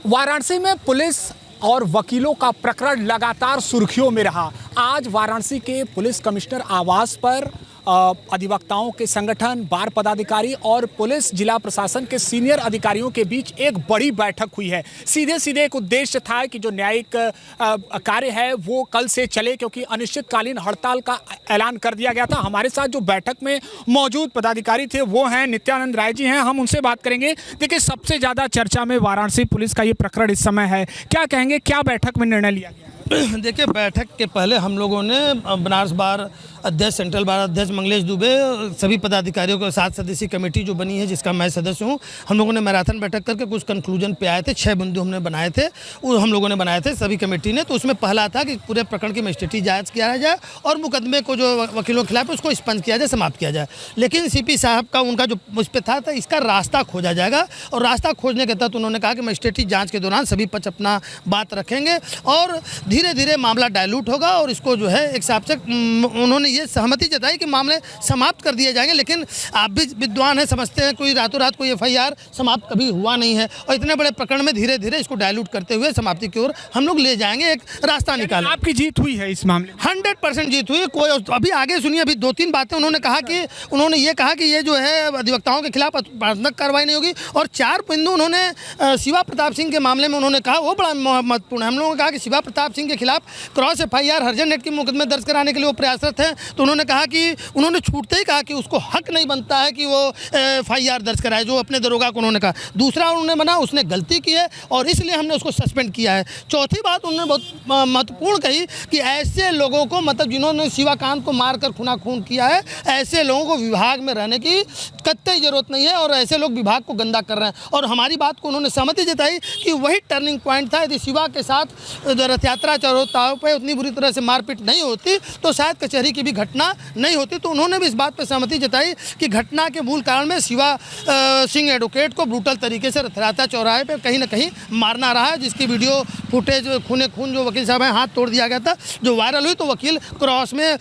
वाराणसी में पुलिस और वकीलों का प्रकरण लगातार सुर्खियों में रहा। आज वाराणसी के पुलिस कमिश्नर आवास पर अधिवक्ताओं के संगठन, बार पदाधिकारी और पुलिस जिला प्रशासन के सीनियर अधिकारियों के बीच एक बड़ी बैठक हुई है। सीधे सीधे एक उद्देश्य था कि जो न्यायिक कार्य है वो कल से चले, क्योंकि अनिश्चितकालीन हड़ताल का ऐलान कर दिया गया था। हमारे साथ जो बैठक में मौजूद पदाधिकारी थे वो हैं नित्यानंद राय जी हैं, हम उनसे बात करेंगे। देखिए, सबसे ज़्यादा चर्चा में वाराणसी पुलिस का ये प्रकरण इस समय है, क्या कहेंगे, क्या बैठक में निर्णय लिया गया? देखिए, बैठक के पहले हम लोगों ने बनारस बार अध्यक्ष, सेंट्रल बार अध्यक्ष मंगलेश दुबे, सभी पदाधिकारियों के 7 सदस्यीय कमेटी जो बनी है जिसका मैं सदस्य हूँ, हम लोगों ने मैराथन बैठक करके कुछ कंक्लूजन पे आए थे। 6 बिंदु हमने बनाए थे, वो हम लोगों ने बनाए थे सभी कमेटी ने। तो उसमें पहला था कि पूरे प्रकरण की मजिस्ट्रेटी जांच किया जाए और मुकदमे को जो वकीलों के खिलाफ उसको स्पंज किया जाए, समाप्त किया जाए। लेकिन सीपी साहब का उनका जो उस पर था इसका रास्ता खोजा जाएगा, और रास्ता खोजने के तहत उन्होंने कहा कि मजिस्ट्रेटी जाँच के दौरान सभी पक्ष अपना बात रखेंगे और धीरे धीरे मामला डायलूट होगा और इसको जो है एक हिसाब से उन्होंने ये सहमति जताई कि मामले समाप्त कर दिए जाएंगे। लेकिन आप भी विद्वान हैं, समझते हैं कोई रातों रात कोई एफआईआर समाप्त कभी हुआ नहीं है, और इतने बड़े प्रकरण में धीरे धीरे इसको डायलूट करते हुए समाप्ति की ओर हम लोग ले जाएंगे, एक रास्ता निकालेंगे। आपकी जीत हुई है इस मामले में? 100% जीत हुई। कोई अभी आगे सुनिए, अभी 2-3 बातें उन्होंने कहा कि ये जो है अधिवक्ताओं के खिलाफ अपराधिक कार्रवाई नहीं होगी, और 4 बिंदु उन्होंने शिवा प्रताप सिंह के मामले में उन्होंने कहा, वो बड़ा महत्वपूर्ण है। हम लोगों ने कहा कि शिवा प्रताप सिंह के खिलाफ क्रॉस एफआईआर हर्जन नेट के मुकदमे दर्ज कराने के लिए वो प्रयासरत हैं। तो उन्होंने कहा कि उन्होंने छूटते ही कहा कि उसको हक नहीं बनता है कि वो एफआईआर दर्ज कराए, जो अपने दरोगा को उन्होंने कहा। दूसरा उन्होंने बना उसने गलती की है और इसलिए हमने उसको सस्पेंड किया है। चौथी बात उन्होंने बहुत महत्वपूर्ण कही कि ऐसे लोगों को, मतलब जिन्होंने शिवाकांत को मारकर खून किया है, ऐसे लोगों को विभाग में रहने की कतई जरूरत नहीं है और ऐसे लोग विभाग को गंदा कर रहे हैं। और हमारी बात को उन्होंने सहमति जताई कि वही टर्निंग पॉइंट था। यदि शिवा के साथ रथ यात्रा चौराहे पे उतनी बुरी तरह से मारपीट नहीं होती तो शायद कचहरी की भी घटना नहीं होती। तो उन्होंने भी इस बात पर सहमति जताई कि घटना के मूल कारण में शिवा सिंह एडवोकेट को ब्रूटल तरीके से रथ यात्रा चौराहे पे कहीं ना कहीं मारना रहा है, जिसकी वीडियो फुटेज खून जो वकील साहब हैं हाथ तोड़ दिया गया था, जो वायरल हुई। तो वकील क्रॉस में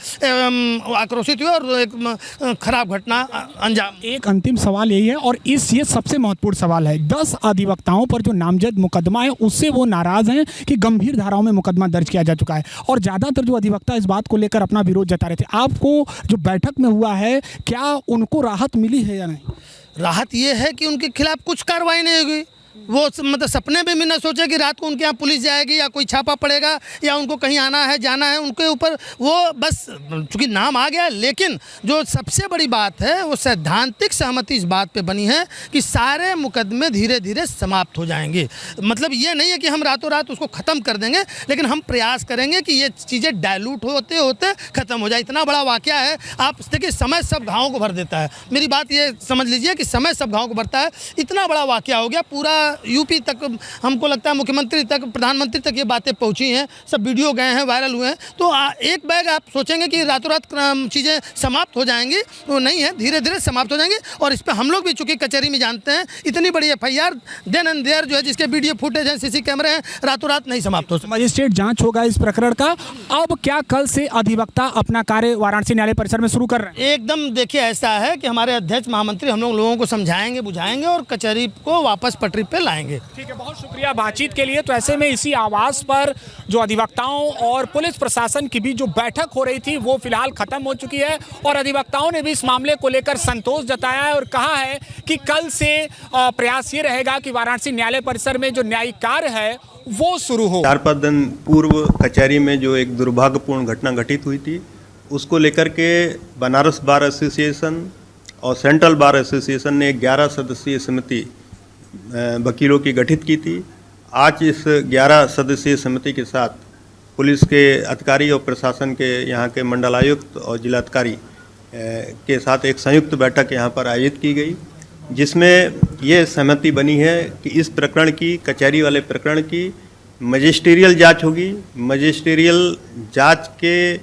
आक्रोशित हुए और एक खराब घटना अंजाम। एक अंतिम सवाल यही है, और ये सबसे महत्वपूर्ण सवाल है, 10 अधिवक्ताओं पर जो नामजद मुकदमा है उससे वो नाराज हैं कि गंभीर धाराओं में मुकदमा दर्ज किया जा चुका है, और ज़्यादातर जो अधिवक्ता इस बात को लेकर अपना विरोध जता रहे थे। आपको जो बैठक में हुआ है, क्या उनको राहत मिली है या नहीं? राहत ये है कि उनके खिलाफ कुछ कार्रवाई नहीं होगी। वो मतलब सपने में भी ना सोचे कि रात को उनके यहाँ पुलिस जाएगी या कोई छापा पड़ेगा या उनको कहीं आना है जाना है उनके ऊपर। वो बस चूँकि नाम आ गया, लेकिन जो सबसे बड़ी बात है वो सैद्धांतिक सहमति इस बात पे बनी है कि सारे मुकदमे धीरे धीरे समाप्त हो जाएंगे। मतलब ये नहीं है कि हम रातों रात उसको ख़त्म कर देंगे, लेकिन हम प्रयास करेंगे कि ये चीज़ें डायलूट होते होते ख़त्म हो जाए। इतना बड़ा वाक़या है, आप देखिए, समय सब घावों को भर देता है। मेरी बात ये समझ लीजिए कि समय सब घावों को भरता है। इतना बड़ा वाक़या हो गया, पूरा यूपी तक, हमको लगता है मुख्यमंत्री तक, प्रधानमंत्री तक ये बातें पहुंची हैं, सब वीडियो गए हैं, वायरल हुए हैं। तो एक बैग आप सोचेंगे कि रातों रात चीज़ें समाप्त हो जाएंगी, वो नहीं है, धीरे धीरे समाप्त हो जाएंगी। और इस पर हम लोग भी चूँकि कचहरी में जानते हैं, इतनी बड़ी एफआईआर देन एंड देयर जो है, जिसके वीडियो फुटेज हैं, सीसी कैमरे हैं, रातों रात नहीं समाप्त हो सकते। मजिस्ट्रेट जाँच होगा इस प्रकरण का। अब क्या कल से अधिवक्ता अपना कार्य वाराणसी न्यायालय परिसर में शुरू कर रहे हैं? एकदम, देखिए, ऐसा है कि हमारे अध्यक्ष महामंत्री हम लोगों को समझाएंगे, बुझाएंगे और कचहरी को वापस पटरी पर लाएंगे। ठीक है, बहुत शुक्रिया बातचीत के लिए। तो ऐसे में इसी आवास पर जो अधिवक्ताओं और पुलिस प्रशासन की भी जो बैठक हो रही थी वो फिलहाल खत्म हो चुकी है, और अधिवक्ताओं ने भी इस मामले को लेकर संतोष जताया है और कहा है कि कल से प्रयास ये रहेगा कि वाराणसी न्यायालय परिसर में जो न्यायिक कार्य है वो शुरू हो। 4-5 दिन पूर्व कचहरी में जो एक दुर्भाग्यपूर्ण घटना घटित हुई थी, उसको लेकर के बनारस बार एसोसिएशन और सेंट्रल बार एसोसिएशन ने 11 सदस्यीय समिति वकीलों की गठित की थी। आज इस 11 सदस्यीय समिति के साथ पुलिस के अधिकारी और प्रशासन के यहाँ के मंडलायुक्त और जिलाधिकारी के साथ एक संयुक्त बैठक यहाँ पर आयोजित की गई, जिसमें ये सहमति बनी है कि इस प्रकरण की, कचहरी वाले प्रकरण की मजिस्ट्रियल जांच होगी। मजिस्ट्रियल जांच के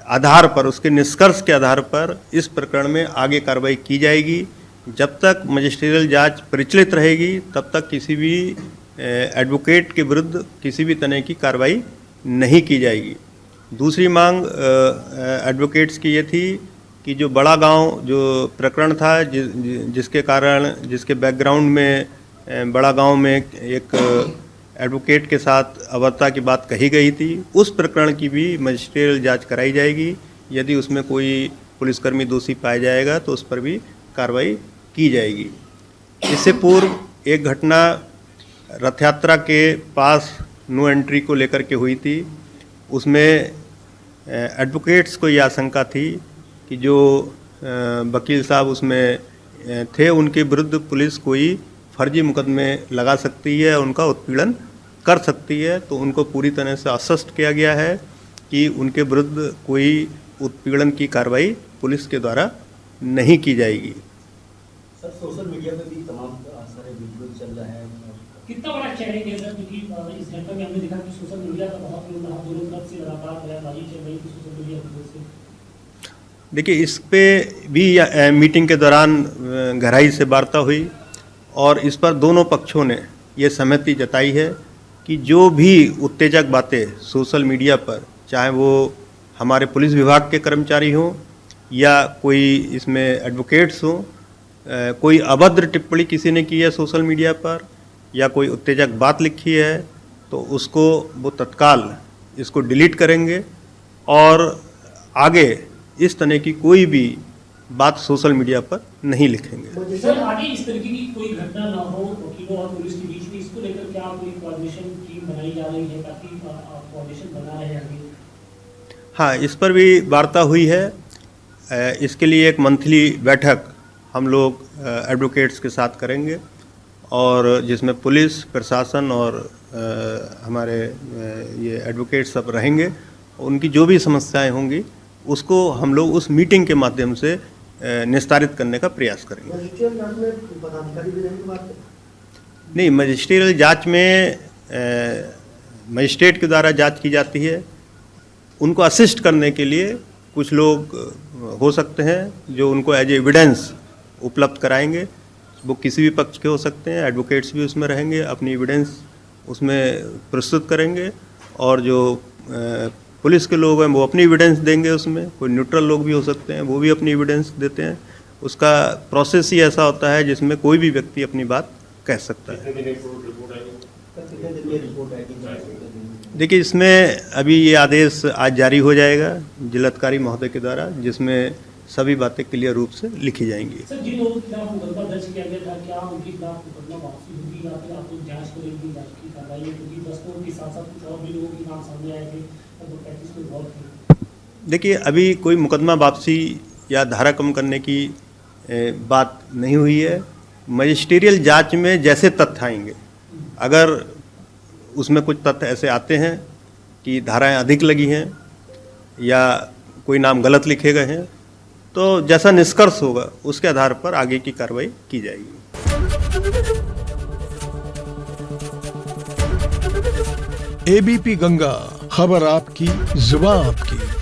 आधार पर, उसके निष्कर्ष के आधार पर इस प्रकरण में आगे कार्रवाई की जाएगी। जब तक मजिस्ट्रियल जांच प्रचलित रहेगी तब तक किसी भी एडवोकेट के विरुद्ध किसी भी तरह की कार्रवाई नहीं की जाएगी। दूसरी मांग एडवोकेट्स की ये थी कि जो बड़ा गांव जो प्रकरण था, जिसके कारण, जिसके बैकग्राउंड में बड़ा गांव में एक एडवोकेट के साथ अभद्रता की बात कही गई थी, उस प्रकरण की भी मजिस्ट्रियल जांच कराई जाएगी। यदि उसमें कोई पुलिसकर्मी दोषी पाया जाएगा तो उस पर भी कार्रवाई की जाएगी। इससे पूर्व एक घटना रथ यात्रा के पास नो एंट्री को लेकर के हुई थी। उसमें एडवोकेट्स को यह आशंका थी कि जो वकील साहब उसमें थे उनके विरुद्ध पुलिस कोई फर्जी मुकदमे लगा सकती है, उनका उत्पीड़न कर सकती है। तो उनको पूरी तरह से आश्वस्त किया गया है कि उनके विरुद्ध कोई उत्पीड़न की कार्रवाई पुलिस के द्वारा नहीं की जाएगी। सर, सोशल मीडिया पे भी तमाम सारे वीडियो चल रहा है, कितना बड़ा चैलेंज है सर? क्योंकि इस घटना में हमने देखा कि सोशल मीडिया का बहुत दोनों तरफ से लगातार बयानबाजी चल रही थी सोशल मीडिया से। देखिए, इस पे भी मीटिंग के दौरान गहराई से वार्ता हुई और इस पर दोनों पक्षों ने ये सहमति जताई है कि जो भी उत्तेजक बातें सोशल मीडिया पर, चाहे वो हमारे पुलिस विभाग के कर्मचारी हों या कोई इसमें एडवोकेट्स हों, कोई अभद्र टिप्पणी किसी ने की है सोशल मीडिया पर या कोई उत्तेजक बात लिखी है तो उसको वो तत्काल इसको डिलीट करेंगे और आगे इस तरह की कोई भी बात सोशल मीडिया पर नहीं लिखेंगे। सर, आगे इस तरीके की कोई घटना ना हो वकीलों और पुलिस के बीच में, इसको लेकर क्या कोई कोऑर्डिनेशन टीम बनाई जा रही है ताकि कोऑर्डिनेशन बना रहे आगे? हाँ, इस पर भी वार्ता हुई है। इसके लिए एक मंथली बैठक हम लोग एडवोकेट्स के साथ करेंगे और जिसमें पुलिस प्रशासन और हमारे ये एडवोकेट सब रहेंगे। उनकी जो भी समस्याएं होंगी उसको हम लोग उस मीटिंग के माध्यम से निस्तारित करने का प्रयास करेंगे। नहीं, मजिस्ट्रियल जांच में मजिस्ट्रेट के द्वारा जांच की जाती है। उनको असिस्ट करने के लिए कुछ लोग हो सकते हैं जो उनको एज एविडेंस उपलब्ध कराएंगे। वो किसी भी पक्ष के हो सकते हैं, एडवोकेट्स भी उसमें रहेंगे, अपनी एविडेंस उसमें प्रस्तुत करेंगे और जो पुलिस के लोग हैं वो अपनी एविडेंस देंगे। उसमें कोई न्यूट्रल लोग भी हो सकते हैं, वो भी अपनी एविडेंस देते हैं। उसका प्रोसेस ही ऐसा होता है जिसमें कोई भी व्यक्ति अपनी बात कह सकता है। देखिए, इसमें अभी ये आदेश आज जारी हो जाएगा जिलाधिकारी महोदय के द्वारा, जिसमें सभी बातें क्लियर रूप से लिखी जाएंगी। सर, जिन लोगों के खिलाफ मुकदमा दर्ज किया गया था, क्या उनके खिलाफ मुकदमा वापसी होगी या फिर आप लोग जांच करेंगे, जांच की कार्रवाई? क्योंकि 10 लोगों के साथ साथ कुछ और भी लोगों के नाम सामने आए थे, तो 35 लोग और थे। देखिए, अभी कोई मुकदमा वापसी या धारा कम करने की बात नहीं हुई है। मजिस्ट्रियल जांच में जैसे तथ्य आएंगे, अगर उसमें कुछ तथ्य ऐसे आते हैं कि धाराएं अधिक लगी हैं या कोई नाम गलत लिखे गए हैं, तो जैसा निष्कर्ष होगा उसके आधार पर आगे की कार्रवाई की जाएगी। एबीपी गंगा, खबर आपकी, जुबान आपकी।